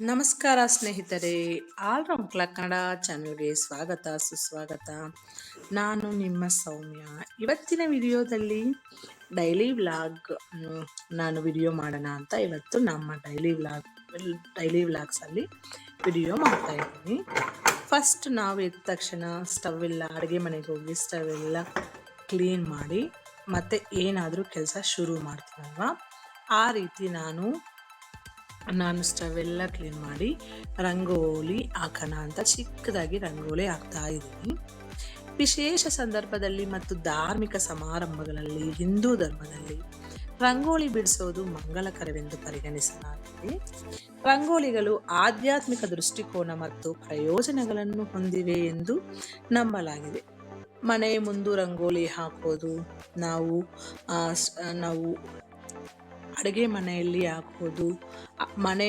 ನಮಸ್ಕಾರ ಸ್ನೇಹಿತರೆ, all-round clock Kannada ಚಾನಲ್ಗೆ ಸ್ವಾಗತ ಸುಸ್ವಾಗತ. ನಾನು ನಿಮ್ಮ ಸೌಮ್ಯ. ಇವತ್ತಿನ ವಿಡಿಯೋದಲ್ಲಿ ಡೈಲಿ ವ್ಲಾಗ್ ನಾನು ವಿಡಿಯೋ ಮಾಡೋಣ ಅಂತ ಇವತ್ತು ನಮ್ಮ ಡೈಲಿ ವ್ಲಾಗ್ಸಲ್ಲಿ ವಿಡಿಯೋ ಮಾಡ್ತಾ ಇದ್ದೀನಿ. ಫಸ್ಟ್ ನಾವು ಎದ್ದ ತಕ್ಷಣ ಸ್ಟವ್ ಎಲ್ಲ ಅಡುಗೆ ಮನೆಗೆ ಹೋಗಿ ಸ್ಟವ್ ಎಲ್ಲ ಕ್ಲೀನ್ ಮಾಡಿ ಮತ್ತೆ ಏನಾದರೂ ಕೆಲಸ ಶುರು ಮಾಡ್ತೀನಲ್ವಾ, ಆ ರೀತಿ ನಾನು ಸ್ಟವ್ ಎಲ್ಲ ಕ್ಲೀನ್ ಮಾಡಿ ರಂಗೋಲಿ ಹಾಕೋಣ ಅಂತ ಚಿಕ್ಕದಾಗಿ ರಂಗೋಲಿ ಹಾಕ್ತಾ ಇದ್ದೀನಿ. ವಿಶೇಷ ಸಂದರ್ಭದಲ್ಲಿ ಮತ್ತು ಧಾರ್ಮಿಕ ಸಮಾರಂಭಗಳಲ್ಲಿ ಹಿಂದೂ ಧರ್ಮದಲ್ಲಿ ರಂಗೋಲಿ ಬಿಡಿಸೋದು ಮಂಗಲಕರವೆಂದು ಪರಿಗಣಿಸಲಾಗಿದೆ. ರಂಗೋಲಿಗಳು ಆಧ್ಯಾತ್ಮಿಕ ದೃಷ್ಟಿಕೋನ ಮತ್ತು ಪ್ರಯೋಜನಗಳನ್ನು ಹೊಂದಿವೆ ಎಂದು ನಂಬಲಾಗಿದೆ. ಮನೆ ಮುಂದೆ ರಂಗೋಲಿ ಹಾಕೋದು, ನಾವು ನಾವು ಅಡುಗೆ ಮನೆಯಲ್ಲಿ ಹಾಕೋದು, ಮನೆ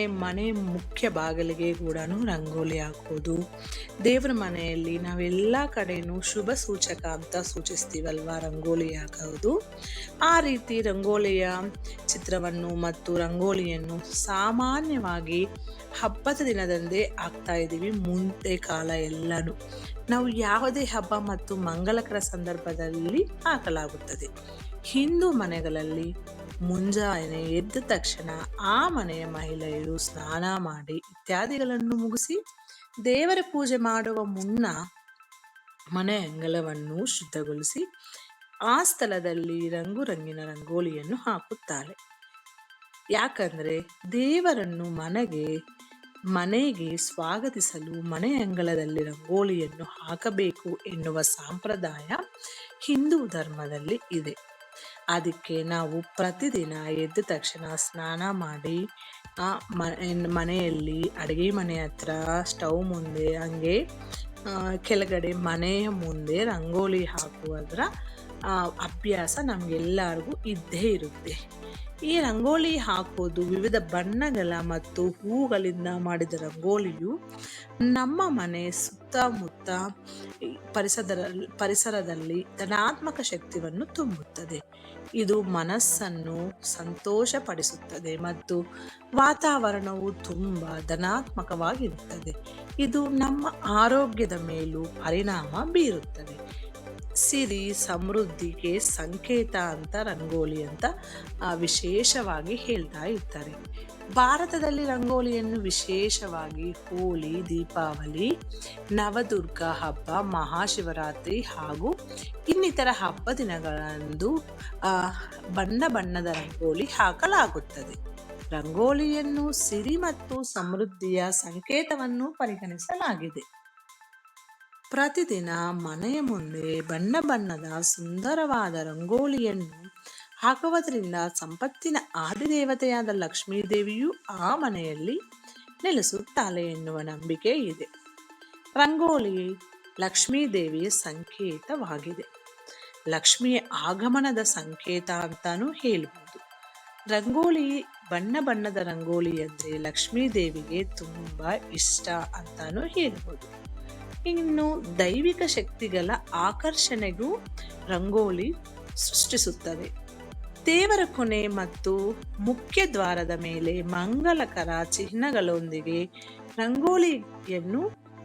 ಮುಖ್ಯ ಬಾಗಿಲಿಗೆ ಕೂಡ ರಂಗೋಲಿ ಹಾಕೋದು, ದೇವರ ಮನೆಯಲ್ಲಿ ನಾವೆಲ್ಲ ಕಡೆನೂ ಶುಭ ಸೂಚಕ ಅಂತ ಸೂಚಿಸ್ತೀವಲ್ವ ರಂಗೋಲಿ ಹಾಕೋದು. ಆ ರೀತಿ ರಂಗೋಲಿಯ ಚಿತ್ರವನ್ನು ಮತ್ತು ರಂಗೋಲಿಯನ್ನು ಸಾಮಾನ್ಯವಾಗಿ ಹಬ್ಬದ ದಿನದಂದೇ ಹಾಕ್ತಾ ಇದ್ದೀವಿ. ಮುಂದೆ ಕಾಲ ಎಲ್ಲನೂ ನಾವು ಯಾವುದೇ ಹಬ್ಬ ಮತ್ತು ಮಂಗಲಕರ ಸಂದರ್ಭದಲ್ಲಿ ಹಾಕಲಾಗುತ್ತದೆ. ಹಿಂದೂ ಮನೆಗಳಲ್ಲಿ ಮುಂಜಾನೆ ಎದ್ದ ತಕ್ಷಣ ಆ ಮನೆಯ ಮಹಿಳೆಯರು ಸ್ನಾನ ಮಾಡಿ ಇತ್ಯಾದಿಗಳನ್ನು ಮುಗಿಸಿ ದೇವರ ಪೂಜೆ ಮಾಡುವ ಮುನ್ನ ಮನೆ ಅಂಗಳವನ್ನು ಶುದ್ಧಗೊಳಿಸಿ ಆ ಸ್ಥಳದಲ್ಲಿ ರಂಗಿನ ರಂಗೋಲಿಯನ್ನು ಹಾಕುತ್ತಾರೆ. ಯಾಕಂದ್ರೆ ದೇವರನ್ನು ಮನೆಗೆ ಸ್ವಾಗತಿಸಲು ಮನೆ ಅಂಗಳದಲ್ಲಿ ರಂಗೋಲಿಯನ್ನು ಹಾಕಬೇಕು ಎನ್ನುವ ಸಂಪ್ರದಾಯ ಹಿಂದೂ ಧರ್ಮದಲ್ಲಿ ಇದೆ. ಅದಕ್ಕೆ ನಾವು ಪ್ರತಿದಿನ ಎದ್ದ ತಕ್ಷಣ ಸ್ನಾನ ಮಾಡಿ ಮನೆಯಲ್ಲಿ ಅಡುಗೆ ಮನೆ ಹತ್ರ ಸ್ಟವ್ ಮುಂದೆ ಹಂಗೆ ಕೆಳಗಡೆ ಮನೆಯ ಮುಂದೆ ರಂಗೋಲಿ ಹಾಕುವುದರ ಅಭ್ಯಾಸ ನಮಗೆಲ್ಲರಿಗೂ ಇದ್ದೇ ಇರುತ್ತೆ. ಈ ರಂಗೋಲಿ ಹಾಕೋದು ವಿವಿಧ ಬಣ್ಣಗಳ ಮತ್ತು ಹೂಗಳಿಂದ ಮಾಡಿದ ರಂಗೋಲಿಯು ನಮ್ಮ ಮನೆ ಸುತ್ತಮುತ್ತ ಪರಿಸರದಲ್ಲಿ ಧನಾತ್ಮಕ ಶಕ್ತಿಯನ್ನು ತುಂಬುತ್ತದೆ. ಇದು ಮನಸ್ಸನ್ನು ಸಂತೋಷಪಡಿಸುತ್ತದೆ ಮತ್ತು ವಾತಾವರಣವು ತುಂಬ ಧನಾತ್ಮಕವಾಗಿರುತ್ತದೆ. ಇದು ನಮ್ಮ ಆರೋಗ್ಯದ ಮೇಲೂ ಪರಿಣಾಮ ಬೀರುತ್ತದೆ. ಸಿರಿ ಸಮೃದ್ಧಿಗೆ ಸಂಕೇತ ಅಂತ ರಂಗೋಲಿ ಅಂತ ವಿಶೇಷವಾಗಿ ಹೇಳ್ತಾ ಇರ್ತಾರೆ. ಭಾರತದಲ್ಲಿ ರಂಗೋಲಿಯನ್ನು ವಿಶೇಷವಾಗಿ ಹೋಳಿ, ದೀಪಾವಳಿ, ನವದುರ್ಗ ಹಬ್ಬ, ಮಹಾಶಿವರಾತ್ರಿ ಹಾಗೂ ಇನ್ನಿತರ ಹಬ್ಬ ದಿನಗಳಂದು ಬಣ್ಣ ಬಣ್ಣದ ರಂಗೋಲಿ ಹಾಕಲಾಗುತ್ತದೆ. ರಂಗೋಲಿಯನ್ನು ಸಿರಿ ಮತ್ತು ಸಮೃದ್ಧಿಯ ಸಂಕೇತವನ್ನು ಪರಿಗಣಿಸಲಾಗಿದೆ. ಪ್ರತಿದಿನ ಮನೆಯ ಮುಂದೆ ಬಣ್ಣ ಬಣ್ಣದ ಸುಂದರವಾದ ರಂಗೋಲಿಯನ್ನು ಹಾಕುವುದರಿಂದ ಸಂಪತ್ತಿನ ಆದಿದೇವತೆಯಾದ ಲಕ್ಷ್ಮೀ ದೇವಿಯು ಆ ಮನೆಯಲ್ಲಿ ನೆಲೆಸುತ್ತಾಳೆ ಎನ್ನುವ ನಂಬಿಕೆ ಇದೆ. ರಂಗೋಲಿ ಲಕ್ಷ್ಮೀ ದೇವಿಯ ಸಂಕೇತವಾಗಿದೆ. ಲಕ್ಷ್ಮಿಯ ಆಗಮನದ ಸಂಕೇತ ಅಂತಾನೂ ಹೇಳ್ಬೋದು. ಬಣ್ಣ ಬಣ್ಣದ ರಂಗೋಲಿ ಅಂದರೆ ಲಕ್ಷ್ಮೀ ದೇವಿಗೆ ತುಂಬಾ ಇಷ್ಟ ಅಂತಾನೂ ಹೇಳ್ಬೋದು. ಇನ್ನು ದೈವಿಕ ಶಕ್ತಿಗಳ ಆಕರ್ಷಣೆಗೂ ರಂಗೋಲಿ ಸೃಷ್ಟಿಸುತ್ತದೆ. ದೇವರ ಕೊನೆ ಮತ್ತು ಮುಖ್ಯ ದ್ವಾರದ ಮೇಲೆ ಮಂಗಲಕರ ಚಿಹ್ನೆಗಳೊಂದಿಗೆ ರಂಗೋಲಿಯನ್ನು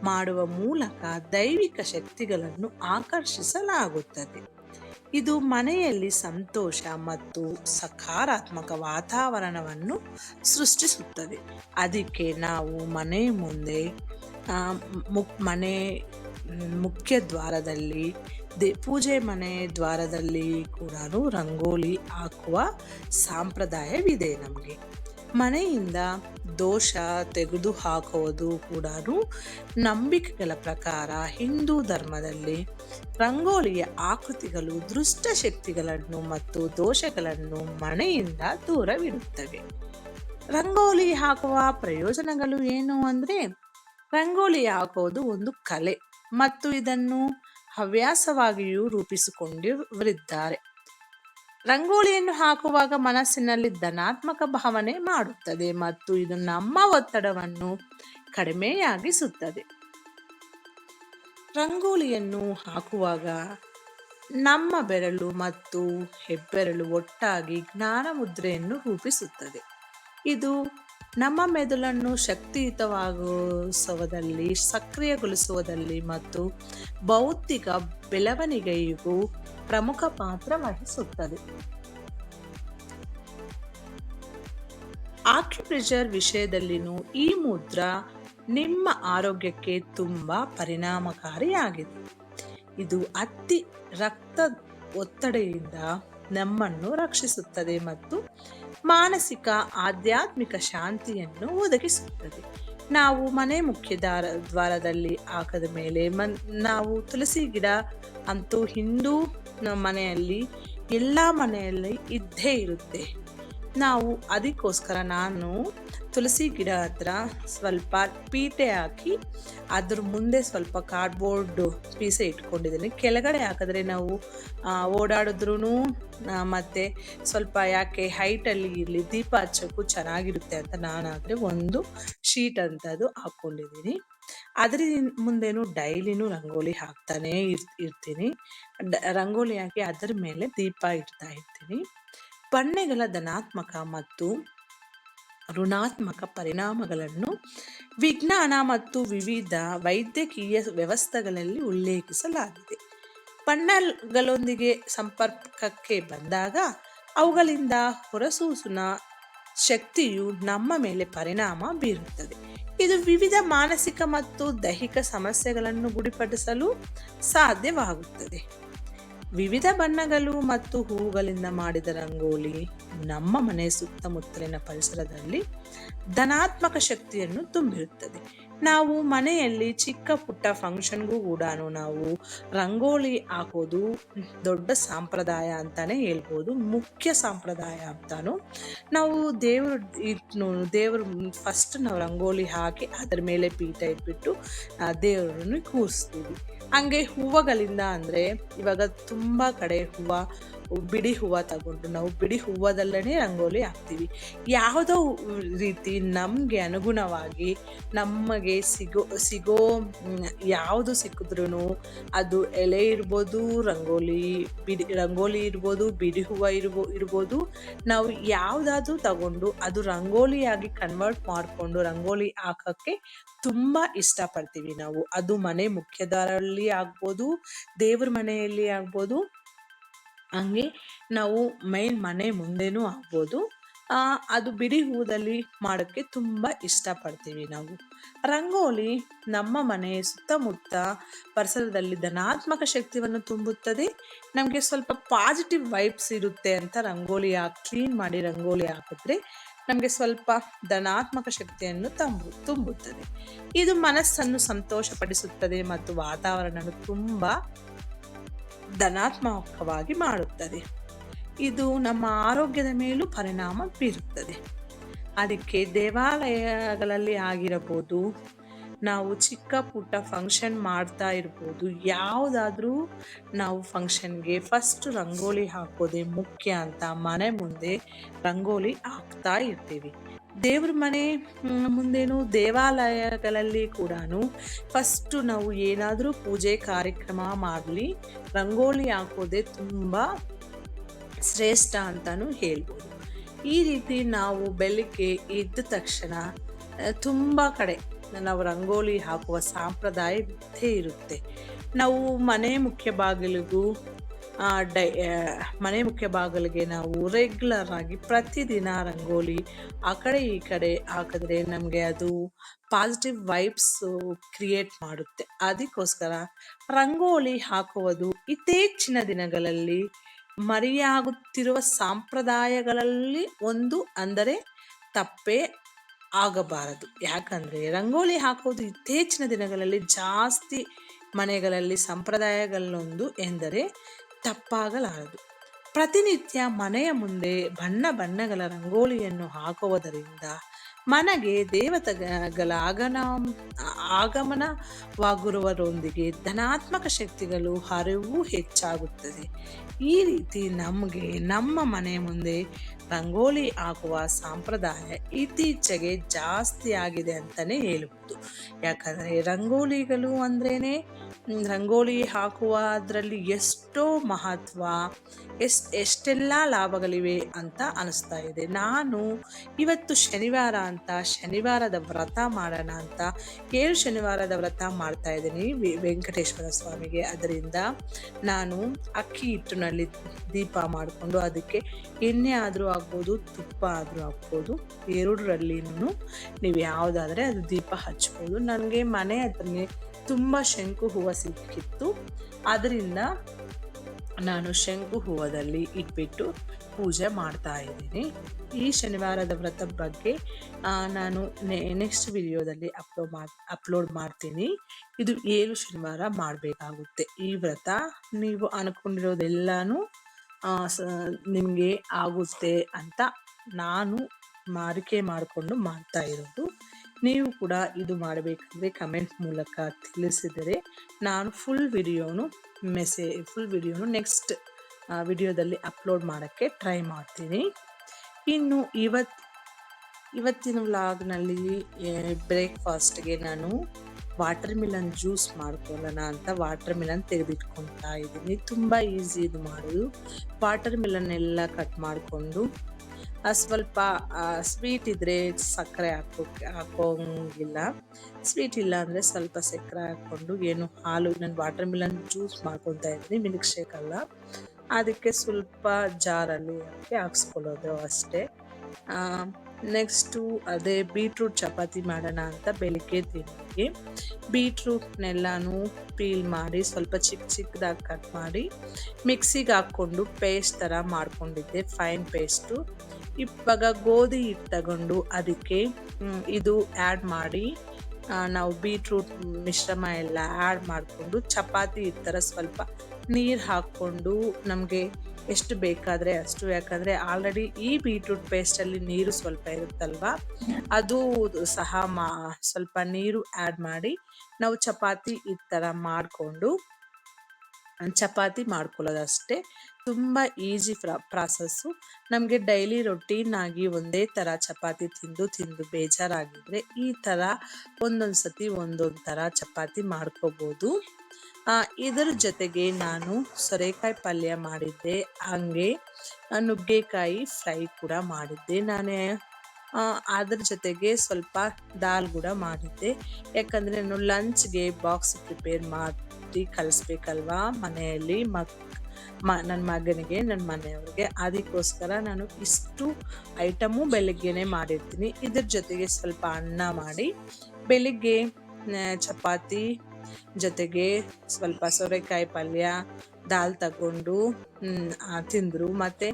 ಮಾಡುವ ಮೂಲಕ ದೈವಿಕ ಶಕ್ತಿಗಳನ್ನು ಆಕರ್ಷಿಸಲಾಗುತ್ತದೆ. ಇದು ಮನೆಯಲ್ಲಿ ಸಂತೋಷ ಮತ್ತು ಸಕಾರಾತ್ಮಕ ವಾತಾವರಣವನ್ನು ಸೃಷ್ಟಿಸುತ್ತದೆ. ಅದಕ್ಕೆ ನಾವು ಮನೆ ಮುಂದೆ ಮನೆ ಮುಖ್ಯ ದ್ವಾರದಲ್ಲಿ ಪೂಜೆ ಮನೆ ದ್ವಾರದಲ್ಲಿ ಕೂಡ ರಂಗೋಲಿ ಹಾಕುವ ಸಂಪ್ರದಾಯವಿದೆ ನಮಗೆ. ಮನೆಯಿಂದ ದೋಷ ತೆಗೆದು ಹಾಕುವುದು ಕೂಡ ನಂಬಿಕೆಗಳ ಪ್ರಕಾರ ಹಿಂದೂ ಧರ್ಮದಲ್ಲಿ ರಂಗೋಲಿಯ ಆಕೃತಿಗಳು ದುಷ್ಟ ಶಕ್ತಿಗಳನ್ನು ಮತ್ತು ದೋಷಗಳನ್ನು ಮನೆಯಿಂದ ದೂರವಿಡುತ್ತವೆ. ರಂಗೋಲಿ ಹಾಕುವ ಪ್ರಯೋಜನಗಳು ಏನು ಅಂದರೆ, ರಂಗೋಲಿ ಹಾಕೋದು ಒಂದು ಕಲೆ ಮತ್ತು ಇದನ್ನು ಹವ್ಯಾಸವಾಗಿಯೂ ರೂಪಿಸಿಕೊಂಡಿರುವರಿದ್ದಾರೆ. ರಂಗೋಲಿಯನ್ನು ಹಾಕುವಾಗ ಮನಸ್ಸಿನಲ್ಲಿ ಧನಾತ್ಮಕ ಭಾವನೆ ಮಾಡುತ್ತದೆ ಮತ್ತು ಇದು ನಮ್ಮ ಒತ್ತಡವನ್ನು ಕಡಿಮೆಯಾಗಿಸುತ್ತದೆ. ರಂಗೋಲಿಯನ್ನು ಹಾಕುವಾಗ ನಮ್ಮ ಬೆರಳು ಮತ್ತು ಹೆಬ್ಬೆರಳು ಒಟ್ಟಾಗಿ ಜ್ಞಾನ ಮುದ್ರೆಯನ್ನು ರೂಪಿಸುತ್ತದೆ. ಇದು ನಮ್ಮ ಮೆದುಳನ್ನು ಶಕ್ತಿಯುತವಾಗಿಸುವುದಲ್ಲಿ, ಸಕ್ರಿಯಗೊಳಿಸುವುದಲ್ಲಿ ಮತ್ತು ಬೌದ್ಧಿಕ ಬೆಳವಣಿಗೆಗೂ ಪ್ರಮುಖ ಪಾತ್ರ ವಹಿಸುತ್ತದೆ. ಆಕ್ಯುಪ್ರೆಷರ್ ವಿಷಯದಲ್ಲಿನೂ ಈ ಮುದ್ರಾ ನಿಮ್ಮ ಆರೋಗ್ಯಕ್ಕೆ ತುಂಬಾ ಪರಿಣಾಮಕಾರಿಯಾಗಿದೆ. ಇದು ಅತಿ ರಕ್ತ ಒತ್ತಡದಿಂದ ನಮ್ಮನ್ನು ರಕ್ಷಿಸುತ್ತದೆ ಮತ್ತು ಮಾನಸಿಕ ಆಧ್ಯಾತ್ಮಿಕ ಶಾಂತಿಯನ್ನು ಒದಗಿಸುತ್ತದೆ. ನಾವು ಮನೆ ಮುಖ್ಯ ದ್ವಾರದಲ್ಲಿ ಹಾಕದ ಮೇಲೆ ನಾವು ತುಳಸಿ ಗಿಡ ಅಂತೂ ಹಿಂದೂ ಮನೆಯಲ್ಲಿ ಎಲ್ಲ ಮನೆಯಲ್ಲಿ ಇದ್ದೇ ಇರುತ್ತೆ. ನಾವು ಅದಕ್ಕೋಸ್ಕರ ನಾನು ತುಳಸಿ ಗಿಡ ಹತ್ರ ಸ್ವಲ್ಪ ಪೀಟೆ ಹಾಕಿ ಅದ್ರ ಮುಂದೆ ಸ್ವಲ್ಪ ಕಾರ್ಡ್ಬೋರ್ಡ್ ಪೀಸೆ ಇಟ್ಕೊಂಡಿದ್ದೀನಿ. ಕೆಳಗಡೆ ಹಾಕಿದ್ರೆ ನಾವು ಓಡಾಡಿದ್ರೂ ಮತ್ತು ಸ್ವಲ್ಪ ಯಾಕೆ ಹೈಟಲ್ಲಿ ಇರಲಿ, ದೀಪ ಹಚ್ಚೋಕ್ಕೂ ಚೆನ್ನಾಗಿರುತ್ತೆ ಅಂತ ನಾನಾದರೆ ಒಂದು ಶೀಟ್ ಅಂತದು ಹಾಕ್ಕೊಂಡಿದ್ದೀನಿ. ಅದ್ರ ಮುಂದೆನೂ ಡೈಲಿನೂ ರಂಗೋಲಿ ಹಾಕ್ತಾನೇ ಇರ್ತೀನಿ. ರಂಗೋಲಿ ಹಾಕಿ ಅದರ ಮೇಲೆ ದೀಪ ಇಡ್ತಾ ಇರ್ತೀನಿ. ಬಣ್ಣಗಳ ಧನಾತ್ಮಕ ಮತ್ತು ಋಣಾತ್ಮಕ ಪರಿಣಾಮಗಳನ್ನು ವಿಜ್ಞಾನ ಮತ್ತು ವಿವಿಧ ವೈದ್ಯಕೀಯ ವ್ಯವಸ್ಥೆಗಳಲ್ಲಿ ಉಲ್ಲೇಖಿಸಲಾಗಿದೆ. ಬಣ್ಣಗಳೊಂದಿಗೆ ಸಂಪರ್ಕಕ್ಕೆ ಬಂದಾಗ ಅವುಗಳಿಂದ ಹೊರಸೂಸುವ ಶಕ್ತಿಯು ನಮ್ಮ ಮೇಲೆ ಪರಿಣಾಮ ಬೀರುತ್ತದೆ. ಇದು ವಿವಿಧ ಮಾನಸಿಕ ಮತ್ತು ದೈಹಿಕ ಸಮಸ್ಯೆಗಳನ್ನು ಗುಣಪಡಿಸಲು ಸಾಧ್ಯವಾಗುತ್ತದೆ. ವಿವಿಧ ಬಣ್ಣಗಳು ಮತ್ತು ಹೂವುಗಳಿಂದ ಮಾಡಿದ ರಂಗೋಲಿ ನಮ್ಮ ಮನೆ ಸುತ್ತಮುತ್ತಲಿನ ಪರಿಸರದಲ್ಲಿ ಧನಾತ್ಮಕ ಶಕ್ತಿಯನ್ನು ತುಂಬಿರುತ್ತದೆ. ನಾವು ಮನೆಯಲ್ಲಿ ಚಿಕ್ಕ ಪುಟ್ಟ ಫಂಕ್ಷನ್ಗೂ ಕೂಡ ನಾವು ರಂಗೋಲಿ ಹಾಕೋದು ದೊಡ್ಡ ಸಂಪ್ರದಾಯ ಅಂತಾನೆ ಹೇಳ್ಬೋದು, ಮುಖ್ಯ ಸಂಪ್ರದಾಯ ಅಂತಾನು. ನಾವು ದೇವರು ಫಸ್ಟ್ ನಾವು ರಂಗೋಲಿ ಹಾಕಿ ಅದರ ಮೇಲೆ ಪೀಠ ಇಟ್ಬಿಟ್ಟು ದೇವರನ್ನು ಕೂರಿಸ್ತೀವಿ. ಹಂಗೆ ಹೂವುಗಳಿಂದ ಅಂದರೆ ಇವಾಗ ತುಂಬ ಕಡೆ ಬಿಡಿ ಹೂವು ತಗೊಂಡು ನಾವು ಬಿಡಿ ಹೂವದಲ್ಲೇ ರಂಗೋಲಿ ಹಾಕ್ತೀವಿ. ಯಾವುದೋ ರೀತಿ ನಮಗೆ ಅನುಗುಣವಾಗಿ ನಮಗೆ ಸಿಗೋ ಯಾವುದು ಸಿಕ್ಕಿದ್ರೂ ಅದು ಎಲೆ ಇರ್ಬೋದು, ರಂಗೋಲಿ ಇರ್ಬೋದು, ಬಿಡಿ ಹೂವು ಇರ್ಬೋದು, ನಾವು ಯಾವುದಾದ್ರೂ ತಗೊಂಡು ಅದು ರಂಗೋಲಿಯಾಗಿ ಕನ್ವರ್ಟ್ ಮಾಡಿಕೊಂಡು ರಂಗೋಲಿ ಹಾಕೋಕ್ಕೆ ತುಂಬ ಇಷ್ಟಪಡ್ತೀವಿ ನಾವು. ಅದು ಮನೆ ಮುಖ್ಯದ್ವಾರದಲ್ಲಿ ಆಗ್ಬೋದು, ದೇವ್ರ ಮನೆಯಲ್ಲಿ ಆಗ್ಬೋದು, ಹಂಗೆ ನಾವು ಮನೆ ಮುಂದೆನೂ ಆಗ್ಬೋದು. ಅದು ಬಿಡಿ ಹೂದಲ್ಲಿ ಮಾಡೋಕ್ಕೆ ತುಂಬ ಇಷ್ಟಪಡ್ತೀವಿ ನಾವು. ರಂಗೋಲಿ ನಮ್ಮ ಮನೆ ಸುತ್ತಮುತ್ತ ಪರಿಸರದಲ್ಲಿ ಧನಾತ್ಮಕ ಶಕ್ತಿಯನ್ನು ತುಂಬುತ್ತದೆ. ನಮಗೆ ಸ್ವಲ್ಪ ಪಾಸಿಟಿವ್ ವೈಬ್ಸ್ ಇರುತ್ತೆ ಅಂತ ಕ್ಲೀನ್ ಮಾಡಿ ರಂಗೋಲಿ ಹಾಕಿದ್ರೆ ನಮಗೆ ಸ್ವಲ್ಪ ಧನಾತ್ಮಕ ಶಕ್ತಿಯನ್ನು ತುಂಬುತ್ತದೆ. ಇದು ಮನಸ್ಸನ್ನು ಸಂತೋಷಪಡಿಸುತ್ತದೆ ಮತ್ತು ವಾತಾವರಣವನ್ನು ತುಂಬ ಧನಾತ್ಮಕವಾಗಿ ಮಾಡುತ್ತದೆ. ಇದು ನಮ್ಮ ಆರೋಗ್ಯದ ಮೇಲೂ ಪರಿಣಾಮ ಬೀರುತ್ತದೆ. ಅದಕ್ಕೆ ದೇವಾಲಯಗಳಲ್ಲಿ ಆಗಿರಬಹುದು, ನಾವು ಚಿಕ್ಕ ಪುಟ್ಟ ಫಂಕ್ಷನ್ ಮಾಡ್ತಾ ಇರ್ಬೋದು, ಯಾವುದಾದ್ರೂ ನಾವು ಫಂಕ್ಷನ್ಗೆ ಫಸ್ಟ್ ರಂಗೋಲಿ ಹಾಕೋದೇ ಮುಖ್ಯ ಅಂತ ಮನೆ ಮುಂದೆ ರಂಗೋಲಿ ಹಾಕ್ತಾ ಇರ್ತೀವಿ. ದೇವ್ರ ಮನೆ ಮುಂದೇನು ದೇವಾಲಯಗಳಲ್ಲಿ ಕೂಡ ಫಸ್ಟು ನಾವು ಏನಾದರೂ ಪೂಜೆ ಕಾರ್ಯಕ್ರಮ ಮಾಡಲಿ ರಂಗೋಲಿ ಹಾಕೋದೇ ತುಂಬ ಶ್ರೇಷ್ಠ ಅಂತಾನು ಹೇಳ್ಬೋದು. ಈ ರೀತಿ ನಾವು ಬೆಳಿಗ್ಗೆ ಎದ್ದ ತಕ್ಷಣ ತುಂಬ ಕಡೆ ನಾವು ರಂಗೋಲಿ ಹಾಕುವ ಸಂಪ್ರದಾಯ ಇರುತ್ತೆ. ನಾವು ಮನೆ ಮುಖ್ಯ ಬಾಗಿಲಿಗೆ ನಾವು ರೆಗ್ಯುಲರ್ ಆಗಿ ಪ್ರತಿದಿನ ರಂಗೋಲಿ ಆ ಕಡೆ ಈ ಕಡೆ ಹಾಕಿದ್ರೆ ನಮಗೆ ಅದು ಪಾಸಿಟಿವ್ ವೈಬ್ಸ್ ಕ್ರಿಯೇಟ್ ಮಾಡುತ್ತೆ. ಅದಕ್ಕೋಸ್ಕರ ರಂಗೋಲಿ ಹಾಕುವುದು ಇತ್ತೀಚಿನ ದಿನಗಳಲ್ಲಿ ಮರೆಯಾಗುತ್ತಿರುವ ಸಂಪ್ರದಾಯಗಳಲ್ಲಿ ಒಂದು ಅಂದರೆ ತಪ್ಪೇ ಆಗಬಾರದು. ಯಾಕಂದರೆ ರಂಗೋಲಿ ಹಾಕೋದು ಇತ್ತೀಚಿನ ದಿನಗಳಲ್ಲಿ ಜಾಸ್ತಿ ಮನೆಗಳಲ್ಲಿ ಸಂಪ್ರದಾಯಗಳಲ್ಲೊಂದು ಎಂದರೆ ತಪ್ಪಾಗಲಾರದು. ಪ್ರತಿನಿತ್ಯ ಮನೆಯ ಮುಂದೆ ಬಣ್ಣಗಳ ರಂಗೋಲಿಯನ್ನು ಹಾಕುವುದರಿಂದ ಮನೆಗೆ ದೇವತೆಗಳ ಆಗಮನವಾಗಿರುವುದರೊಂದಿಗೆ ಧನಾತ್ಮಕ ಶಕ್ತಿಗಳು ಹರಿವು ಹೆಚ್ಚಾಗುತ್ತದೆ. ಈ ರೀತಿ ನಮಗೆ ನಮ್ಮ ಮನೆ ಮುಂದೆ ರಂಗೋಲಿ ಹಾಕುವ ಸಂಪ್ರದಾಯ ಇತ್ತೀಚೆಗೆ ಜಾಸ್ತಿ ಆಗಿದೆ ಅಂತಲೇ ಹೇಳ್ಬೋದು. ಯಾಕಂದರೆ ರಂಗೋಲಿಗಳು ಅಂದ್ರೇ ರಂಗೋಲಿ ಹಾಕುವುದರಲ್ಲಿ ಎಷ್ಟೋ ಮಹತ್ವ, ಎಷ್ಟೆಲ್ಲ ಲಾಭಗಳಿವೆ ಅಂತ ಅನಿಸ್ತಾ ಇದೆ. ನಾನು ಇವತ್ತು ಶನಿವಾರ ಅಂತ ಶನಿವಾರದ ವ್ರತ ಮಾಡೋಣ ಅಂತ 7 ಶನಿವಾರದ ವ್ರತ ಮಾಡ್ತಾ ಇದ್ದೀನಿ ವೆಂಕಟೇಶ್ವರ ಸ್ವಾಮಿಗೆ. ಅದರಿಂದ ನಾನು ಅಕ್ಕಿ ಹಿಟ್ಟಿನಲ್ಲಿ ದೀಪ ಮಾಡಿಕೊಂಡು ಅದಕ್ಕೆ ಎಣ್ಣೆ ಆದರೂ ಆಗ್ಬೋದು, ತುಪ್ಪ ಆದರೂ ಆಗ್ಬೋದು, ಎರಡರಲ್ಲಿನೂ ನೀವು ಯಾವುದಾದ್ರೆ ಅದು ದೀಪ ಹಚ್ಬೋದು. ನನಗೆ ಮನೆ ಹತ್ರನೇ ತುಂಬ ಶಂಕು ಹೂವು ಸಿಕ್ಕಿತ್ತು, ಅದರಿಂದ ನಾನು ಶಂಕು ಹೂವದಲ್ಲಿ ಇಟ್ಬಿಟ್ಟು ಪೂಜೆ ಮಾಡ್ತಾ ಇದ್ದೀನಿ. ಈ ಶನಿವಾರದ ವ್ರತದ ಬಗ್ಗೆ ನಾನು ನೆಕ್ಸ್ಟ್ ವಿಡಿಯೋದಲ್ಲಿ ಅಪ್ಲೋಡ್ ಮಾಡ್ತೀನಿ. ಇದು 7 ಶನಿವಾರ ಮಾಡಬೇಕಾಗುತ್ತೆ ಈ ವ್ರತ. ನೀವು ಅನ್ಕೊಂಡಿರೋದೆಲ್ಲನೂ ನಿಮಗೆ ಆಗುತ್ತೆ ಅಂತ ನಾನು ಮಾರಿಕೆ ಮಾಡಿಕೊಂಡು ಮಾಡ್ತಾ ಇರೋದು. ನೀವು ಕೂಡ ಇದು ಮಾಡಬೇಕಂದ್ರೆ ಕಮೆಂಟ್ ಮೂಲಕ ತಿಳಿಸಿದರೆ ನಾನು ಫುಲ್ ವಿಡಿಯೋನು ನೆಕ್ಸ್ಟ್ ವಿಡಿಯೋದಲ್ಲಿ ಅಪ್ಲೋಡ್ ಮಾಡೋಕ್ಕೆ ಟ್ರೈ ಮಾಡ್ತೀನಿ. ಇನ್ನು ಇವತ್ತಿನ ವ್ಲಾಗ್ನಲ್ಲಿ ಬ್ರೇಕ್ಫಾಸ್ಟ್ಗೆ ನಾನು ವಾಟರ್ ಮಿಲನ್ ಜ್ಯೂಸ್ ಮಾಡ್ಕೊಳ್ಳೋಣ ಅಂತ ವಾಟರ್ ಮಿಲನ್ ತೆಗೆದಿಟ್ಕೊಳ್ತಾ ಇದ್ದೀನಿ. ತುಂಬ ಈಸಿ ಇದು ಮಾಡೋದು. ವಾಟರ್ ಮಿಲನ್ ಎಲ್ಲ ಕಟ್ ಮಾಡಿಕೊಂಡು ಸ್ವಲ್ಪ ಸ್ವೀಟ್ ಇದ್ದರೆ ಸಕ್ಕರೆ ಹಾಕೋಂಗಿಲ್ಲ, ಸ್ವೀಟ್ ಇಲ್ಲ ಅಂದರೆ ಸ್ವಲ್ಪ ಸಕ್ಕರೆ ಹಾಕ್ಕೊಂಡು ಹಾಲು, ನಾನು ವಾಟರ್ ಮಿಲನ್ ಜ್ಯೂಸ್ ಮಾಡ್ಕೊತಾ ಇದ್ದೀನಿ, ಮಿಲ್ಕ್ ಶೇಕ್ ಅಲ್ಲ. ಅದಕ್ಕೆ ಸ್ವಲ್ಪ ಜಾರಲ್ಲಿ ಹಾಕ್ಸ್ಕೊಳ್ಳೋದು ಅಷ್ಟೇ. ನೆಕ್ಸ್ಟು ಅದೇ ಬೀಟ್ರೂಟ್ ಚಪಾತಿ ಮಾಡೋಣ ಅಂತ ಬೆಳಿಗ್ಗೆ ತಿಂಡಿಗೆ ಬೀಟ್ರೂಟ್ನೆಲ್ಲನೂ ಪೀಲ್ ಮಾಡಿ ಸ್ವಲ್ಪ ಚಿಕ್ಕದಾಗಿ ಕಟ್ ಮಾಡಿ ಮಿಕ್ಸಿಗೆ ಹಾಕ್ಕೊಂಡು ಪೇಸ್ಟ್ ಥರ ಮಾಡ್ಕೊಂಡಿದ್ದೆ, ಫೈನ್ ಪೇಸ್ಟು. ಇವಾಗ ಗೋಧಿ ಹಿಟ್ಟು ತಗೊಂಡು ಅದಕ್ಕೆ ಇದು ಆ್ಯಡ್ ಮಾಡಿ ನಾವು ಬೀಟ್ರೂಟ್ ಮಿಶ್ರಮ ಎಲ್ಲ ಆ್ಯಡ್ ಮಾಡಿಕೊಂಡು ಚಪಾತಿ ಈ ಥರ ಸ್ವಲ್ಪ ನೀರು ಹಾಕ್ಕೊಂಡು ನಮಗೆ ಎಷ್ಟು ಬೇಕಾದರೆ ಅಷ್ಟು, ಯಾಕಂದರೆ ಆಲ್ರೆಡಿ ಈ ಬೀಟ್ರೂಟ್ ಪೇಸ್ಟಲ್ಲಿ ನೀರು ಸ್ವಲ್ಪ ಇರುತ್ತಲ್ವ, ಅದು ಸಹ ಸ್ವಲ್ಪ ನೀರು ಆ್ಯಡ್ ಮಾಡಿ ನಾವು ಚಪಾತಿ ಈ ಥರ ಮಾಡಿಕೊಂಡು ಚಪಾತಿ ಮಾಡ್ಕೊಳ್ಳೋದಷ್ಟೇ. ತುಂಬ ಈಸಿ ಪ್ರಾಸೆಸ್ಸು. ನಮಗೆ ಡೈಲಿ ರೊಟೀನ್ ಆಗಿ ಒಂದೇ ಥರ ಚಪಾತಿ ತಿಂದು ಬೇಜಾರಾಗಿದ್ದರೆ ಈ ಥರ ಒಂದೊಂದು ಸತಿ ಒಂದೊಂದು ಥರ ಚಪಾತಿ ಮಾಡ್ಕೋಬೋದು. ಇದರ ಜೊತೆಗೆ ನಾನು ಸೋರೆಕಾಯಿ ಪಲ್ಯ ಮಾಡಿದ್ದೆ, ಹಾಗೆ ನುಗ್ಗೆಕಾಯಿ ಫ್ರೈ ಕೂಡ ಮಾಡಿದ್ದೆ. ನಾನು ಅದ್ರ ಜೊತೆಗೆ ಸ್ವಲ್ಪ ದಾಲ್ ಕೂಡ ಮಾಡಿದ್ದೆ, ಯಾಕಂದರೆ ನಾನು ಲಂಚ್ಗೆ ಬಾಕ್ಸ್ ಪ್ರಿಪೇರ್ ಮಾಡಿ ಕಳಿಸ್ಬೇಕಲ್ವಾ ಮನೆಯಲ್ಲಿ ನನ್ನ ಮಗನಿಗೆ, ನನ್ನ ಮನೆಯವ್ರಿಗೆ. ಅದಕ್ಕೋಸ್ಕರ ನಾನು ಇಷ್ಟು ಐಟಮು ಬೆಳಗ್ಗೆನೆ ಮಾಡಿರ್ತೀನಿ. ಇದ್ರ ಜೊತೆಗೆ ಸ್ವಲ್ಪ ಅನ್ನ ಮಾಡಿ ಬೆಳಿಗ್ಗೆ ಚಪಾತಿ ಜೊತೆಗೆ ಸ್ವಲ್ಪ ಸೋರೆಕಾಯಿ ಪಲ್ಯ ದಾಲ್ ತಗೊಂಡು ತಿಂದರು. ಮತ್ತು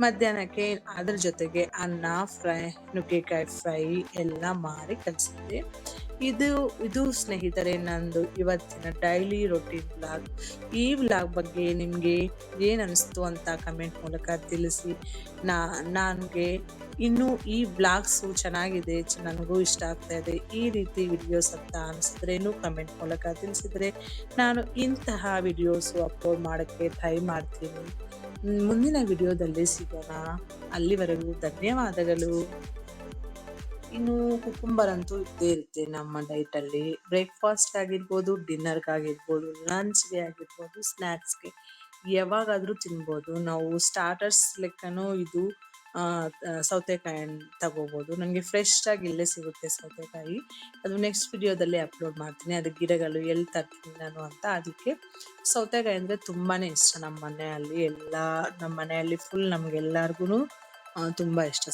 ಮಧ್ಯಾಹ್ನಕ್ಕೆ ಅದ್ರ ಜೊತೆಗೆ ಅನ್ನ ಫ್ರೈ, ನುಗ್ಗೆಕಾಯಿ ಫ್ರೈ ಎಲ್ಲ ಮಾಡಿ ಕಳಿಸಿದ್ದೆ. ಇದು ಸ್ನೇಹಿತರೆ ನಂದು ಇವತ್ತಿನ ಡೈಲಿ ರೊಟೀನ್ ವ್ಲಾಗ್. ಈ ವ್ಲಾಗ್ ಬಗ್ಗೆ ನಿಮಗೆ ಏನು ಅನಿಸ್ತು ಅಂತ ಕಮೆಂಟ್ ಮೂಲಕ ತಿಳಿಸಿ. ನನಗೆ ಇನ್ನೂ ಈ ವ್ಲಾಗ್ಸು ಚೆನ್ನಾಗಿದೆ, ನನಗೂ ಇಷ್ಟ ಆಗ್ತಾ ಇದೆ, ಈ ರೀತಿ ವಿಡಿಯೋಸ್ ಅಂತ ಅನಿಸಿದ್ರೇನು ಕಮೆಂಟ್ ಮೂಲಕ ತಿಳಿಸಿದರೆ ನಾನು ಇಂತಹ ವಿಡಿಯೋಸು ಅಪ್ಲೋಡ್ ಮಾಡೋಕ್ಕೆ ಟ್ರೈ ಮಾಡ್ತೀನಿ. ಮುಂದಿನ ವಿಡಿಯೋದಲ್ಲಿ ಸಿಗೋಣ. ಅಲ್ಲಿವರೆಗೂ ಧನ್ಯವಾದಗಳು. ಇನ್ನು ಕುಕುಂಬರ್ ಅಂತೂ ಇದ್ದೇ ಇರುತ್ತೆ ನಮ್ಮ ಡೈಟಲ್ಲಿ. ಬ್ರೇಕ್ಫಾಸ್ಟ್ ಆಗಿರ್ಬೋದು, ಡಿನ್ನರ್ಗಾಗಿರ್ಬೋದು, ಲಂಚ್ಗೆ ಆಗಿರ್ಬೋದು, ಸ್ನ್ಯಾಕ್ಸ್ಗೆ ಯಾವಾಗಾದರೂ ತಿನ್ಬೋದು. ನಾವು ಸ್ಟಾರ್ಟರ್ಸ್ ಲೆಕ್ಕನೂ ಇದು ಸೌತೆಕಾಯಿ ತಗೋಬೋದು. ನನಗೆ ಫ್ರೆಶ್ ಆಗಿ ಇಲ್ಲೇ ಸಿಗುತ್ತೆ ಸೌತೆಕಾಯಿ. ಅದು ನೆಕ್ಸ್ಟ್ ವಿಡಿಯೋದಲ್ಲಿ ಅಪ್ಲೋಡ್ ಮಾಡ್ತೀನಿ, ಅದು ಗಿಡಗಳು ಎಲ್ಲಿ ತರ್ತೀನಿ ನಾನು ಅಂತ. ಅದಕ್ಕೆ ಸೌತೆಕಾಯಿ ಅಂದರೆ ತುಂಬಾ ಇಷ್ಟ ನಮ್ಮ ಮನೆಯಲ್ಲಿ ಫುಲ್ ನಮಗೆಲ್ಲರಿಗೂ ತುಂಬ ಇಷ್ಟ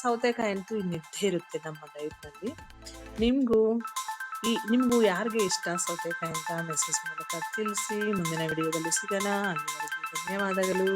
ಸೌತೆಕಾಯಿ ಅಂತೂ ಇನ್ನಿದ್ದೇ ಇರುತ್ತೆ ನಮ್ಮ ಡೈಟ್ನಲ್ಲಿ. ನಿಮಗೂ ಯಾರಿಗೆ ಇಷ್ಟ ಸೌತೆಕಾಯಿ ಅಂತ ಮೆಸೇಜ್ ಮೂಲಕ ತಿಳಿಸಿ. ಮುಂದಿನ ವಿಡಿಯೋದಲ್ಲಿ ಸಿಗೋಣ. ಅಲ್ಲಿವರೆಗೂ ಧನ್ಯವಾದಗಳು.